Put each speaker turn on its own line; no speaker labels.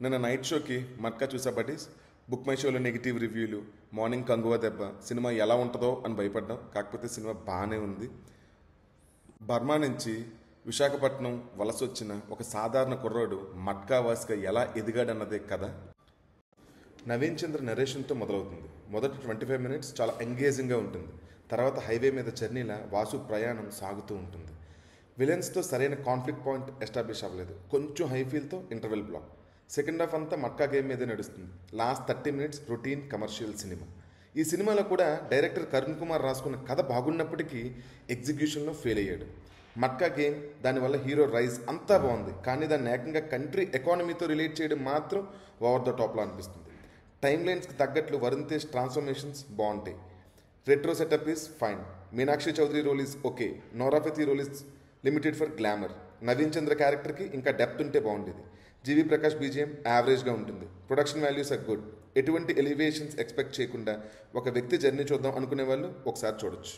నిన్న నైట్ షోకి మట్కా చూసా బటీస్. బుక్ మై షోలో నెగిటివ్ రివ్యూలు, మార్నింగ్ కంగువ దెబ్బ, సినిమా ఎలా ఉంటుందో అని భయపడ్డాం. కాకపోతే సినిమా బాగానే ఉంది. బర్మా నుంచి విశాఖపట్నం వలస వచ్చిన ఒక సాధారణ కుర్రాడు మట్కా వాసిగా ఎలా ఎదిగాడన్నదే కథ. నవీన్ చంద్ర నరేషన్తో మొదలవుతుంది. మొదటి 25 మినిట్స్ చాలా ఎంగేజింగ్గా ఉంటుంది. తర్వాత హైవే మీద జర్నీలా వాసు ప్రయాణం సాగుతూ ఉంటుంది. విలన్స్తో సరైన కాన్ఫ్లిక్ట్ పాయింట్ ఎస్టాబ్లిష్ అవ్వలేదు. కొంచెం హై ఫీల్తో ఇంటర్వెల్ బ్లాక్. సెకండ్ హాఫ్ అంతా మట్కా గేమ్ మీదే నడుస్తుంది. Last 30 minutes routine commercial cinema. ఈ సినిమాలో కూడా డైరెక్టర్ కరుణ్ కుమార్ రాసుకున్న కథ బాగున్నప్పటికీ ఎగ్జిక్యూషన్లో ఫెయిల్ అయ్యాడు. మట్కా గేమ్, దానివల్ల హీరో రైజ్ అంతా బాగుంది, కానీ దాన్ని ఏకంగా కంట్రీ ఎకానమీతో రిలేట్ చేయడం మాత్రం ఓవర్ ద టాప్లో అనిపిస్తుంది. టైమ్ లైన్స్కి తగ్గట్లు వరుణ్ తేజ్ ట్రాన్స్ఫర్మేషన్స్ బాగుంటాయి. Retro setup is fine. Meenakshi Chaudhary role is okay. Nora Fatehi role is limited for glamour. Naveen Chandra క్యారెక్టర్కి ఇంకా డెప్త్ ఉంటే బాగుండేది. జీవి ప్రకాష్ బీజిఎం యావరేజ్గా ఉంటుంది. Production values are good. ఎటువంటి ఎలివేషన్స్ ఎక్స్పెక్ట్ చేయకుండా ఒక వ్యక్తి జర్నీ చూద్దాం అనుకునే వాళ్ళు ఒకసారి చూడొచ్చు.